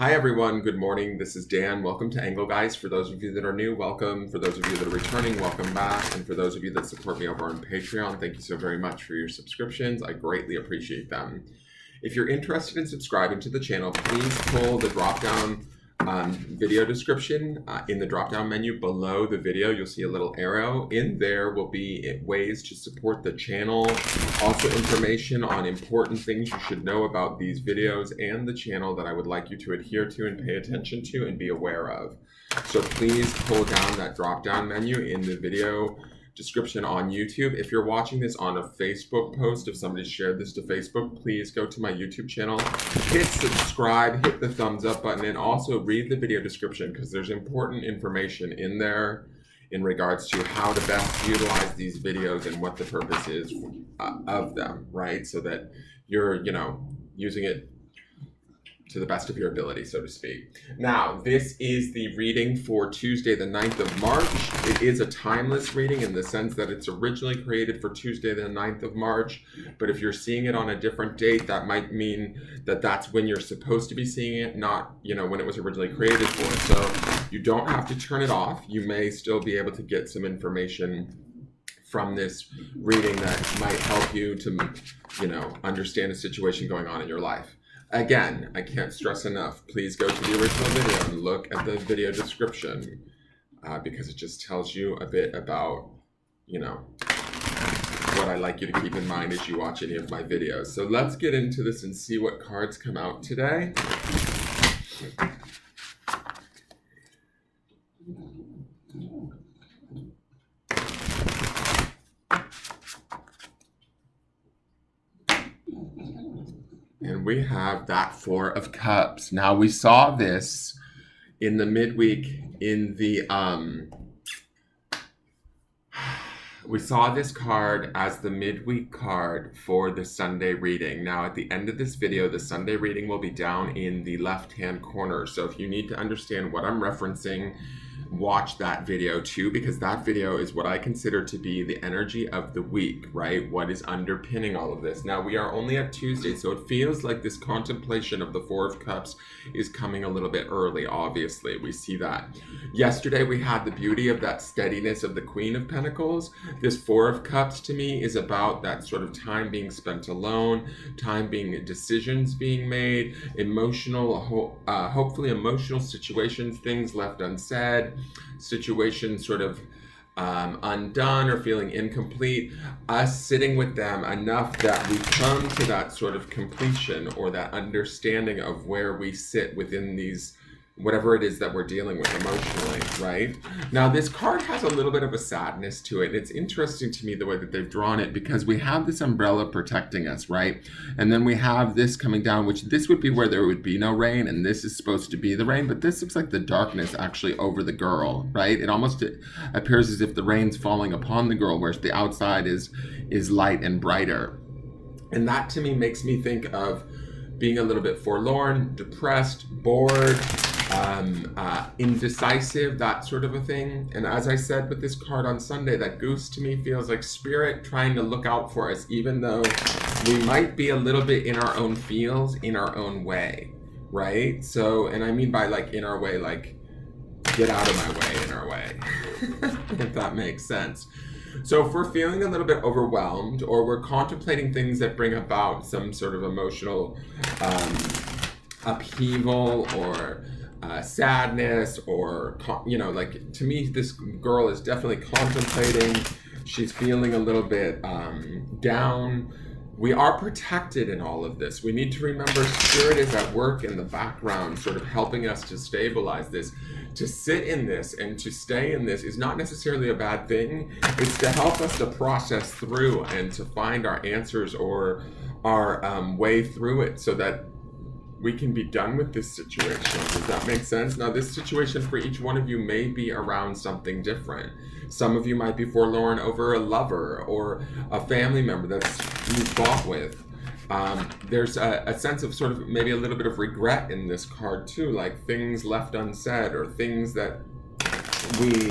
Hi everyone, good morning. This is Dan. Welcome to Engelgeist. For those of you that are new, welcome. For those of you that are returning, welcome back. And for those of you that support me over on Patreon, thank you so very much for your subscriptions. I greatly appreciate them. If you're interested in subscribing to the channel, please pull the drop-down video description. In the drop-down menu below the video, you'll see a little arrow. In there will be ways to support the channel, also information on important things you should know about these videos and the channel that I would like you to adhere to and pay attention to and be aware of. So please pull down that drop-down menu in the video description on YouTube. If you're watching this on a Facebook post, if somebody shared this to Facebook, please go to my YouTube channel, hit subscribe, hit the thumbs up button, and also read the video description because there's important information in there in regards to how to best utilize these videos and what the purpose is of them, right? So that you're, using it to the best of your ability, so to speak. Now, this is the reading for Tuesday, the 9th of March. It is a timeless reading in the sense that it's originally created for Tuesday, the 9th of March. But if you're seeing it on a different date, that might mean that that's when you're supposed to be seeing it, not, when it was originally created for. So you don't have to turn it off. You may still be able to get some information from this reading that might help you to, understand a situation going on in your life. Again, I can't stress enough, please go to the original video and look at the video description because it just tells you a bit about, what I like you to keep in mind as you watch any of my videos. So let's get into this and see what cards come out today. And we have that Four of Cups. Now we saw this in the midweek we saw this card as the midweek card for the Sunday reading. Now at the end of this video, the Sunday reading will be down in the left-hand corner. So if you need to understand what I'm referencing, watch that video too, because that video is what I consider to be the energy of the week, right? What is underpinning all of this. Now we are only at Tuesday, so it feels like this contemplation of the Four of Cups is coming a little bit early, obviously. We see that. Yesterday we had the beauty of that steadiness of the Queen of Pentacles. This Four of Cups to me is about that sort of time being spent alone, time being decisions being made, emotional, hopefully emotional situations, things left unsaid, situations sort of undone or feeling incomplete, us sitting with them enough that we come to that sort of completion or that understanding of where we sit within these, whatever it is that we're dealing with emotionally, right? Now, this card has a little bit of a sadness to it. It's interesting to me the way that they've drawn it because we have this umbrella protecting us, right? And then we have this coming down, which this would be where there would be no rain, and this is supposed to be the rain, but this looks like the darkness actually over the girl, right? It almost appears as if the rain's falling upon the girl, whereas the outside is light and brighter. And that to me makes me think of being a little bit forlorn, depressed, bored, indecisive, that sort of a thing. And as I said with this card on Sunday, that goose to me feels like spirit trying to look out for us, even though we might be a little bit in our own feels, in our own way, right? So, and I mean by like in our way, like get out of my way in our way, if that makes sense. So if we're feeling a little bit overwhelmed or we're contemplating things that bring about some sort of emotional upheaval or sadness or, like to me, this girl is definitely contemplating. She's feeling a little bit down. We are protected in all of this. We need to remember spirit is at work in the background, sort of helping us to stabilize this. To sit in this and to stay in this is not necessarily a bad thing. It's to help us to process through and to find our answers or our way through it so that we can be done with this situation. Does that make sense? Now, this situation for each one of you may be around something different. Some of you might be forlorn over a lover or a family member that's you fought with. There's a sense of sort of maybe a little bit of regret in this card too, like things left unsaid or things that we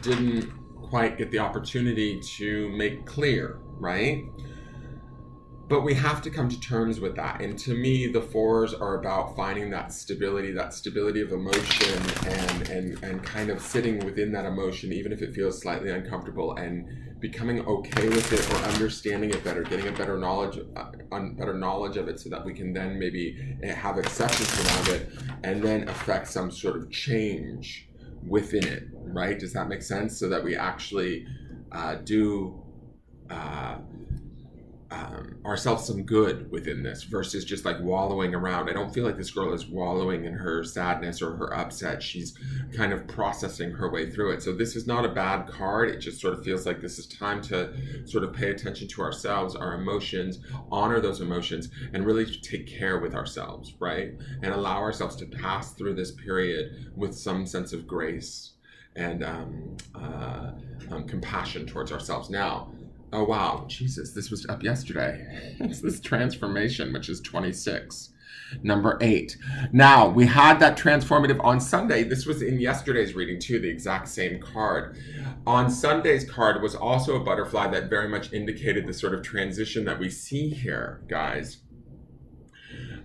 didn't quite get the opportunity to make clear, right? But we have to come to terms with that. And to me, the fours are about finding that stability of emotion, and kind of sitting within that emotion, even if it feels slightly uncomfortable, and becoming okay with it, or understanding it better, getting a better knowledge of it, so that we can then maybe have acceptance around it, and then affect some sort of change within it, right? Does that make sense? So that we actually do ourselves some good within this, versus just like wallowing around. I don't feel like this girl is wallowing in her sadness or her upset. She's kind of processing her way through it. So this is not a bad card. It just sort of feels like this is time to sort of pay attention to ourselves, our emotions, honor those emotions, and really take care with ourselves, right? And allow ourselves to pass through this period with some sense of grace and compassion towards ourselves. Now, oh wow, Jesus, this was up yesterday. It's this transformation, which is 26. Number 8. Now, we had that transformative on Sunday. This was in yesterday's reading too, the exact same card. On Sunday's card was also a butterfly that very much indicated the sort of transition that we see here, guys.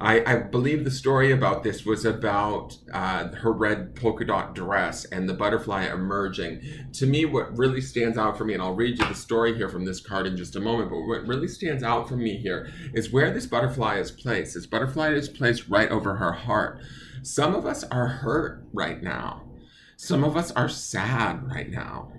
I believe the story about this was about her red polka dot dress and the butterfly emerging. To me, what really stands out for me, and I'll read you the story here from this card in just a moment, but what really stands out for me here is where this butterfly is placed. This butterfly is placed right over her heart. Some of us are hurt right now. Some of us are sad right now.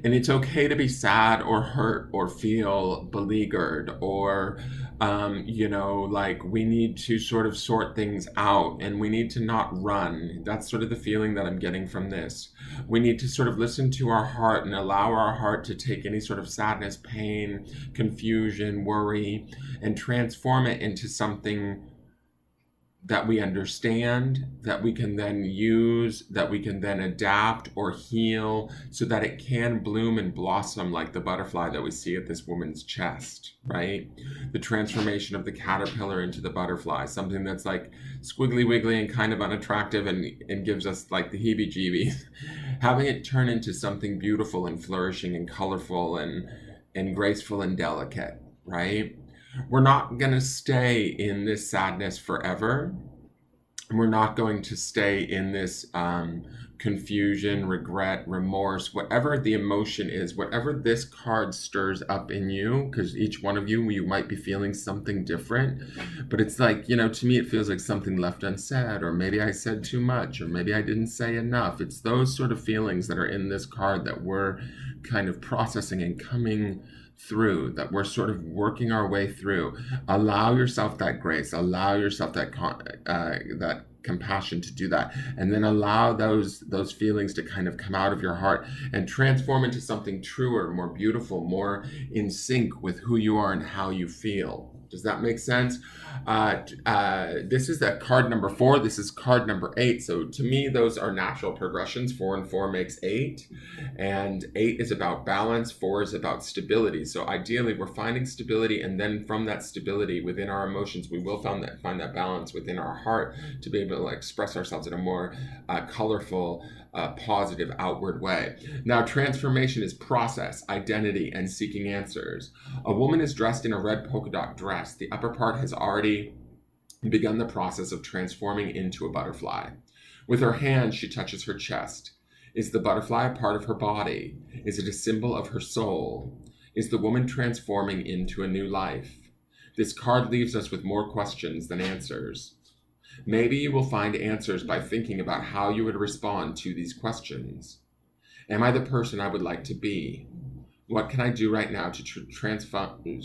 And it's okay to be sad or hurt or feel beleaguered, or, like we need to sort of sort things out, and we need to not run. That's sort of the feeling that I'm getting from this. We need to sort of listen to our heart and allow our heart to take any sort of sadness, pain, confusion, worry, and transform it into something that we understand, that we can then use, that we can then adapt or heal, so that it can bloom and blossom like the butterfly that we see at this woman's chest, right? The transformation of the caterpillar into the butterfly, something that's like squiggly wiggly and kind of unattractive and gives us like the heebie-jeebies. Having it turn into something beautiful and flourishing and colorful and graceful and delicate, right? We're not going to stay in this sadness forever. We're not going to stay in this confusion, regret, remorse, whatever the emotion is, whatever this card stirs up in you, because each one of you might be feeling something different. But it's like, to me, it feels like something left unsaid, or maybe I said too much, or maybe I didn't say enough. It's those sort of feelings that are in this card that we're kind of processing and coming through, that we're sort of working our way through. Allow yourself that grace, allow yourself that that compassion to do that, and then allow those feelings to kind of come out of your heart and transform into something truer, more beautiful, more in sync with who you are and how you feel. Does that make sense? This is that card number 4. This is card number 8. So to me, those are natural progressions. 4 and 4 makes 8. And 8 is about balance. 4 is about stability. So ideally, we're finding stability. And then from that stability within our emotions, we will find that balance within our heart to be able to express ourselves in a more colorful, positive outward way. Now, transformation is process, identity, and seeking answers. A woman is dressed in a red polka dot dress. The upper part has already begun the process of transforming into a butterfly. With her hand, she touches her chest. Is the butterfly a part of her body? Is it a symbol of her soul? Is the woman transforming into a new life? This card leaves us with more questions than answers. Maybe you will find answers by thinking about how you would respond to these questions. Am I the person I would like to be? What can I do right now to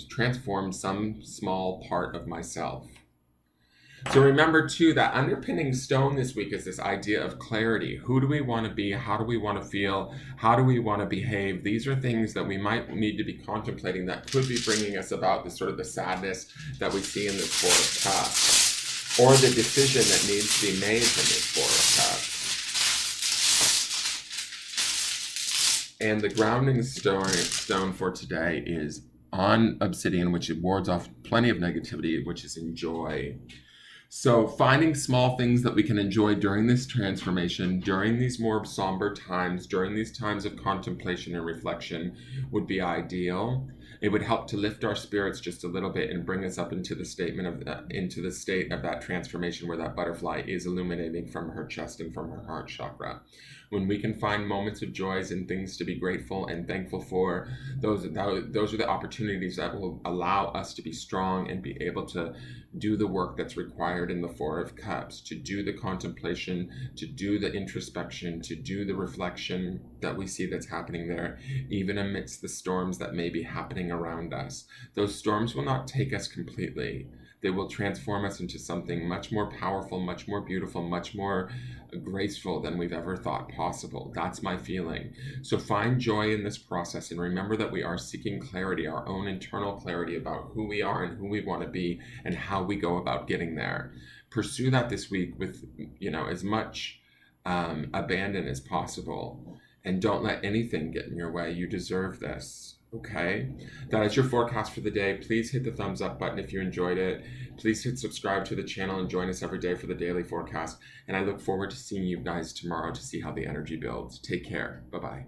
transform some small part of myself? So remember too, that underpinning stone this week is this idea of clarity. Who do we want to be? How do we want to feel? How do we want to behave? These are things that we might need to be contemplating that could be bringing us about this sort of the sadness that we see in this Four of Cups, or the decision that needs to be made from this Four of Cups. And the grounding stone for today is on obsidian, which it wards off plenty of negativity, which is in joy. So, finding small things that we can enjoy during this transformation, during these more somber times, during these times of contemplation and reflection would be ideal. It would help to lift our spirits just a little bit and bring us up into the into the state of that transformation where that butterfly is illuminating from her chest and from her heart chakra. When we can find moments of joys and things to be grateful and thankful for, those are the opportunities that will allow us to be strong and be able to do the work that's required in the Four of Cups, to do the contemplation, to do the introspection, to do the reflection that we see that's happening there, even amidst the storms that may be happening around us. Those storms will not take us completely. They will transform us into something much more powerful, much more beautiful, much more graceful than we've ever thought possible. That's my feeling. So find joy in this process and remember that we are seeking clarity, our own internal clarity about who we are and who we want to be and how we go about getting there. Pursue that this week with, as much abandon as possible, and don't let anything get in your way. You deserve this. Okay, that is your forecast for the day. Please hit the thumbs up button if you enjoyed it. Please hit subscribe to the channel and join us every day for the daily forecast. And I look forward to seeing you guys tomorrow to see how the energy builds. Take care. Bye-bye.